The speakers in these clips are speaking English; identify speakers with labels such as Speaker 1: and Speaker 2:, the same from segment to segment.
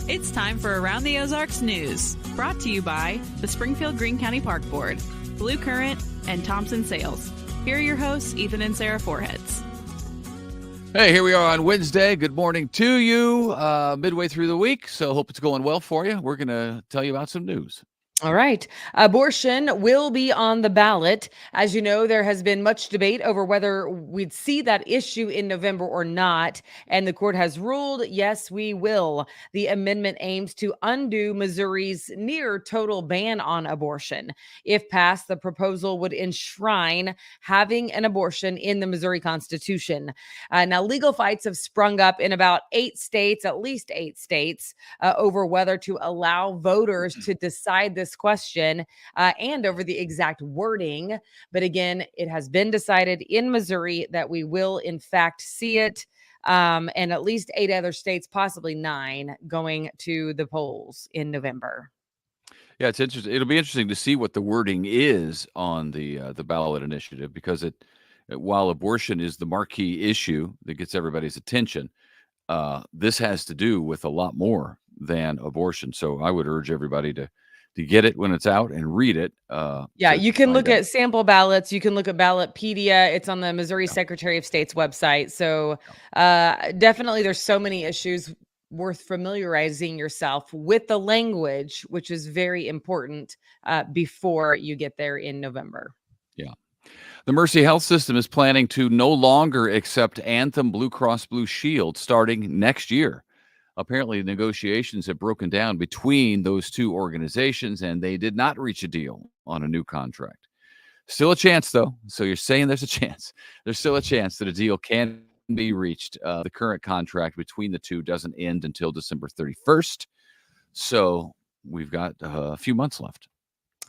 Speaker 1: It's time for Around the Ozarks News, brought to you by the Springfield Greene County Park Board, Blue Current, and Thompson Sales. Here are your hosts, Ethan and Sarah Foreheads.
Speaker 2: Hey, here we are on Wednesday. Good morning to you, midway through the week. So hope it's going well for you. We're going to tell you about some news.
Speaker 3: All right. Abortion will be on the ballot. As you know, there has been much debate over whether we'd see that issue in November or not. And the court has ruled, yes, we will. The amendment aims to undo Missouri's near total ban on abortion. If passed, the proposal would enshrine having an abortion in the Missouri Constitution. Now, legal fights have sprung up in about 8 states, at least 8 states, over whether to allow voters to decide this question and over the exact wording. But again, it has been decided in Missouri that we will, in fact, see it. And at least 8 other states, possibly 9, going to the polls in November.
Speaker 2: Yeah, it's interesting. It'll be interesting to see what the wording is on the ballot initiative, because while abortion is the marquee issue that gets everybody's attention, this has to do with a lot more than abortion. So I would urge everybody to get it when it's out and read it.
Speaker 3: You can look at sample ballots. You can look at Ballotpedia. It's on the Missouri Secretary of State's website. So definitely there's so many issues worth familiarizing yourself with the language, which is very important before you get there in November.
Speaker 2: Yeah. The Mercy Health System is planning to no longer accept Anthem Blue Cross Blue Shield starting next year. Apparently, negotiations have broken down between those two organizations, and they did not reach a deal on a new contract. Still a chance, though. So you're saying there's a chance. There's still a chance that a deal can be reached. The current contract between the two doesn't end until December 31st. So we've got a few months left.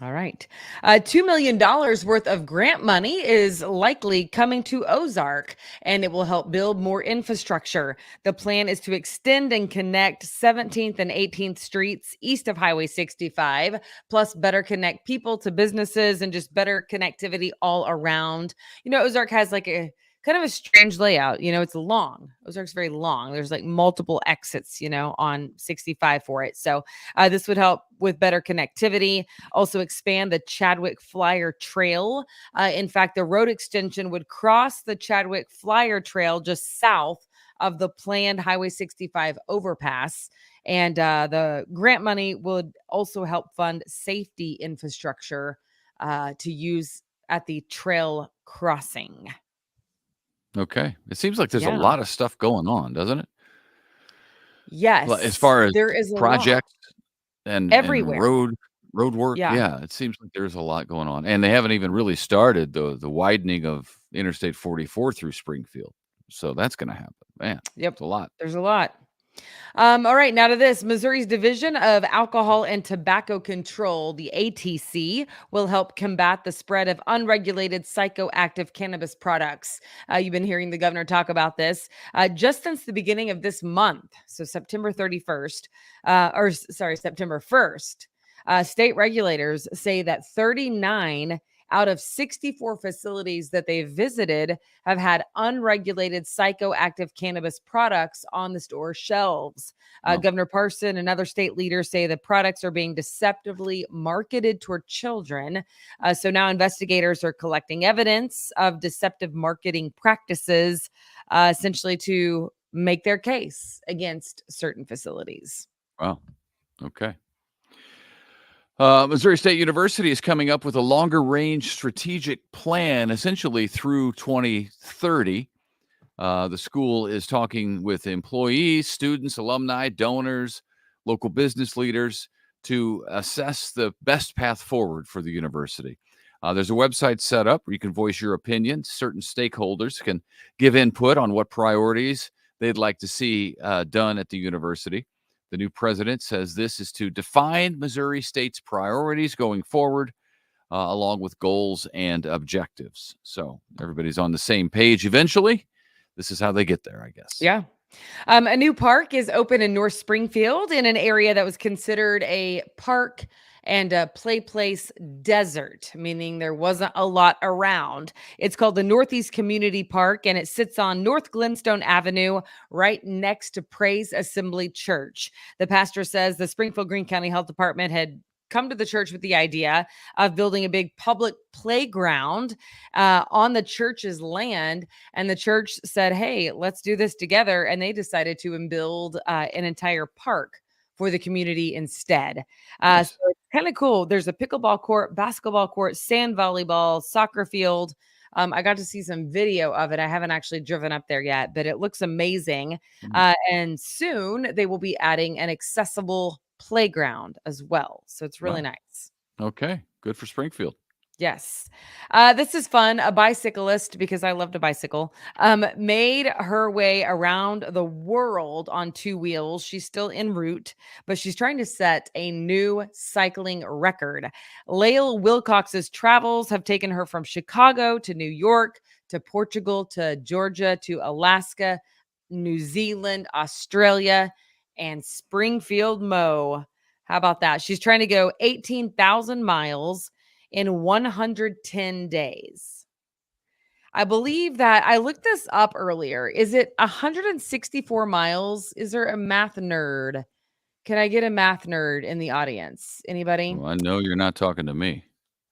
Speaker 3: All right. $2 million worth of grant money is likely coming to Ozark, and it will help build more infrastructure. The plan is to extend and connect 17th and 18th Streets east of Highway 65, plus better connect people to businesses and just better connectivity all around. You know, Ozark has like a kind of a strange layout. You know, it's long. Ozark's very long. There's like multiple exits, you know, on 65 for it. So this would help with better connectivity, also expand the Chadwick Flyer Trail. In fact, the road extension would cross the Chadwick Flyer Trail just south of the planned Highway 65 overpass. And the grant money would also help fund safety infrastructure to use at the trail crossing.
Speaker 2: Okay. It seems like there's a lot of stuff going on, doesn't it?
Speaker 3: Yes.
Speaker 2: As far as
Speaker 3: there is
Speaker 2: projects and
Speaker 3: everywhere.
Speaker 2: And road work. Yeah. It seems like there's a lot going on. And they haven't even really started the widening of Interstate 44 through Springfield. So that's going to happen. Man,
Speaker 3: yep.
Speaker 2: It's a lot.
Speaker 3: There's a lot. All right, now to this. Missouri's Division of Alcohol and Tobacco Control, the ATC, will help combat the spread of unregulated psychoactive cannabis products. You've been hearing the governor talk about this just since the beginning of this month. So September 1st. State regulators say that 39 out of 64 facilities that they visited have had unregulated psychoactive cannabis products on the store shelves. Governor Parson and other state leaders say the products are being deceptively marketed toward children. So now investigators are collecting evidence of deceptive marketing practices, essentially to make their case against certain facilities.
Speaker 2: Wow. Okay. Missouri State University is coming up with a longer range strategic plan, essentially through 2030. The school is talking with employees, students, alumni, donors, local business leaders to assess the best path forward for the university. There's a website set up where you can voice your opinion. Certain stakeholders can give input on what priorities they'd like to see done at the university. The new president says this is to define Missouri State's priorities going forward, along with goals and objectives. So everybody's on the same page eventually. This is how they get there, I guess.
Speaker 3: Yeah. A new park is open in North Springfield in an area that was considered a park and a play place desert, meaning there wasn't a lot around. It's called the Northeast Community Park, and it sits on North Glenstone Avenue, right next to Praise Assembly Church. The pastor says the Springfield Greene County Health Department had come to the church with the idea of building a big public playground on the church's land. And the church said, hey, let's do this together. And they decided to build an entire park for the community instead.
Speaker 2: Nice.
Speaker 3: So it's kind of cool. There's a pickleball court, basketball court, sand volleyball, soccer field. I got to see some video of it. I haven't actually driven up there yet, but it looks amazing. And soon they will be adding an accessible playground as well. So it's really
Speaker 2: Wow.
Speaker 3: nice.
Speaker 2: Okay. Good for Springfield.
Speaker 3: Yes. This is fun. A bicyclist, because I love to bicycle, made her way around the world on 2 wheels. She's still en route, but she's trying to set a new cycling record. Lael Wilcox's travels have taken her from Chicago to New York to Portugal to Georgia to Alaska, New Zealand, Australia, and Springfield, Mo. How about that? She's trying to go 18,000 miles in 110 days. I believe that I looked this up earlier. Is it 164 miles? Is there a math nerd? Can I get a math nerd in the audience? Anybody?
Speaker 2: Well, I know you're not talking to me.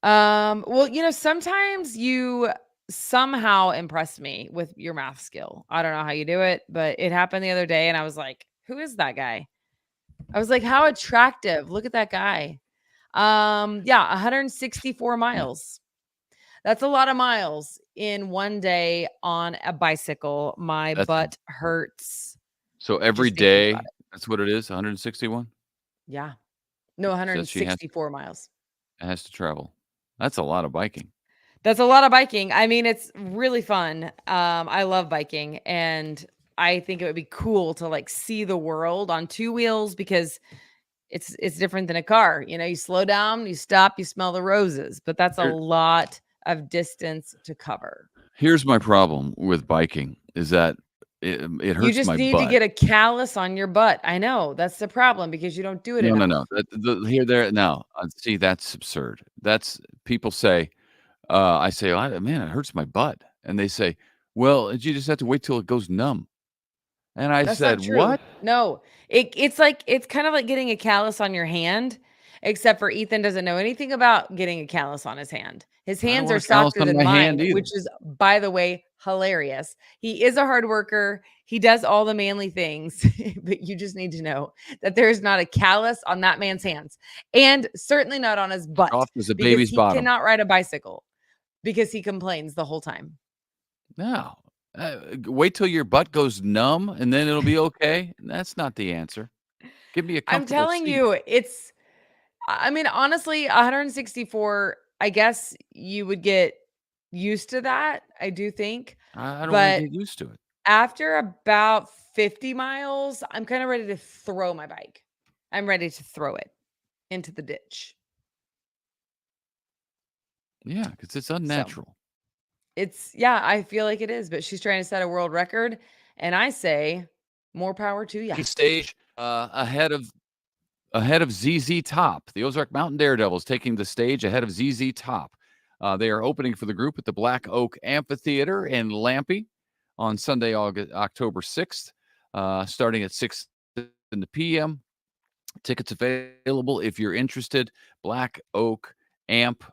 Speaker 3: Well, sometimes you somehow impress me with your math skill. I don't know how you do it, but it happened the other day and I was like, who is that guy? I was like, how attractive. Look at that guy. 164 miles. That's a lot of miles in one day on a bicycle. My butt hurts.
Speaker 2: So every
Speaker 3: just thinking about
Speaker 2: day,
Speaker 3: it.
Speaker 2: that's what it is, 161?
Speaker 3: Yeah. No, 164 miles.
Speaker 2: It has to travel. That's a lot of biking.
Speaker 3: That's a lot of biking. I mean, it's really fun. I love biking, and I think it would be cool to like see the world on 2 wheels because it's different than a car. You slow down, you stop, you smell the roses, but that's a lot of distance to cover.
Speaker 2: Here's my problem with biking is that it hurts my butt.
Speaker 3: You just need to get a callus on your butt. I know that's the problem because you don't do it enough.
Speaker 2: No. See, that's absurd. That's people say, I say, man, it hurts my butt. And they say, well, you just have to wait till it goes numb. And I
Speaker 3: That's
Speaker 2: said,
Speaker 3: not true.
Speaker 2: what?
Speaker 3: No, it's kind of like getting a callus on your hand, except for Ethan doesn't know anything about getting a callus on his hand. His hands are softer than mine, which is, by the way, hilarious. He is a hard worker. He does all the manly things, but you just need to know that there is not a callus on that man's hands, and certainly not on his butt.
Speaker 2: Soft as a baby's bottom.
Speaker 3: He cannot ride a bicycle because he complains the whole time.
Speaker 2: No. Wait till your butt goes numb and then it'll be okay. That's not the answer. Give me a comfortable
Speaker 3: I'm telling
Speaker 2: seat.
Speaker 3: you, honestly, 164, I guess you would get used to that. I do think.
Speaker 2: I don't want to get used to it.
Speaker 3: After about 50 miles, I'm kind of ready to throw my bike. I'm ready to throw it into the ditch.
Speaker 2: Yeah, because it's unnatural.
Speaker 3: I feel like it is, but she's trying to set a world record. And I say, more power to you.
Speaker 2: Stage ahead of ZZ Top. The Ozark Mountain Daredevils taking the stage ahead of ZZ Top. They are opening for the group at the Black Oak Amphitheater in Lampe on Sunday, October 6th, starting at 6 in the p.m. Tickets available if you're interested. Black Oak Amp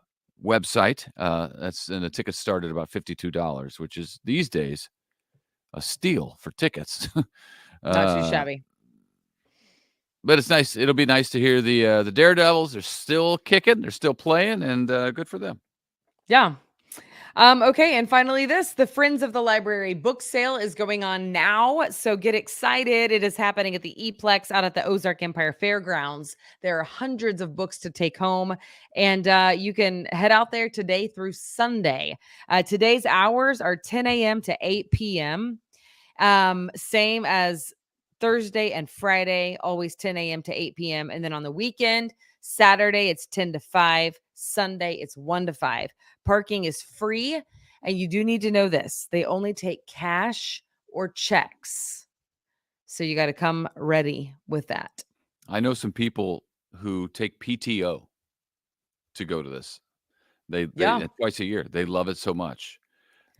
Speaker 2: website. And the tickets start at about $52, which is these days a steal for tickets.
Speaker 3: Not too shabby.
Speaker 2: But it's nice. It'll be nice to hear the Daredevils. They're still kicking. They're still playing, and good for them.
Speaker 3: Yeah. Okay, and finally the Friends of the Library book sale is going on now, so get excited. It is happening at the E-Plex out at the Ozark Empire Fairgrounds. There are hundreds of books to take home, and you can head out there today through Sunday. Today's hours are 10 a.m. to 8 p.m., same as Thursday and Friday, always 10 a.m. to 8 p.m., and then on the weekend, Saturday, it's 10 to 5. Sunday, it's 1 to 5. Parking is free, and you do need to know this. They only take cash or checks. So you got to come ready with that.
Speaker 2: I know some people who take PTO. to go to this. They
Speaker 3: Yeah.
Speaker 2: twice a year. They love it so much.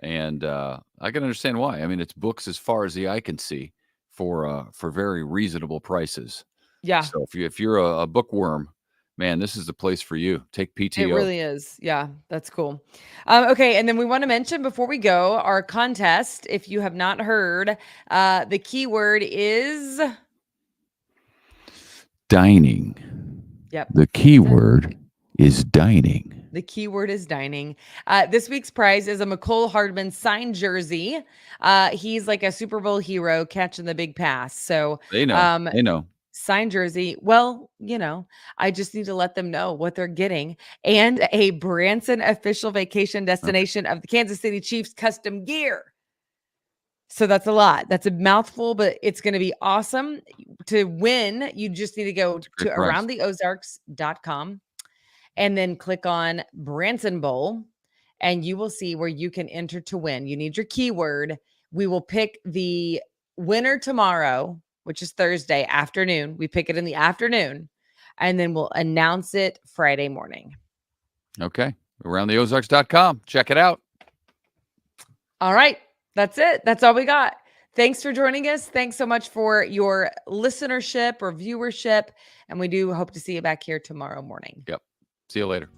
Speaker 2: And I can understand why. I mean, it's books as far as the eye can see for very reasonable prices.
Speaker 3: Yeah.
Speaker 2: So if you're a bookworm, man, this is the place for you. Take
Speaker 3: It
Speaker 2: PTO.
Speaker 3: really is. Yeah, that's cool. Okay, and then we want to mention before we go our contest. If you have not heard, the keyword is
Speaker 2: Dining.
Speaker 3: yep.
Speaker 2: The keyword is dining.
Speaker 3: The keyword is dining. This week's prize is a McCole Hardman signed jersey. He's like a Super Bowl hero catching the big pass. So
Speaker 2: They know. They know.
Speaker 3: signed jersey. Well, I just need to let them know what they're getting. And a Branson official vacation destination of the Kansas City Chiefs custom gear. So that's a lot. That's a mouthful, but it's going to be awesome. To win, you just need to go to aroundtheozarks.com and then click on Branson Bowl, and you will see where you can enter to win. You need your keyword. We will pick the winner tomorrow, which is Thursday afternoon. We pick it in the afternoon, and then we'll announce it Friday morning.
Speaker 2: Okay. Aroundtheozarks.com. Check it out.
Speaker 3: All right. That's it. That's all we got. Thanks for joining us. Thanks so much for your listenership or viewership. And we do hope to see you back here tomorrow morning.
Speaker 2: Yep. See you later.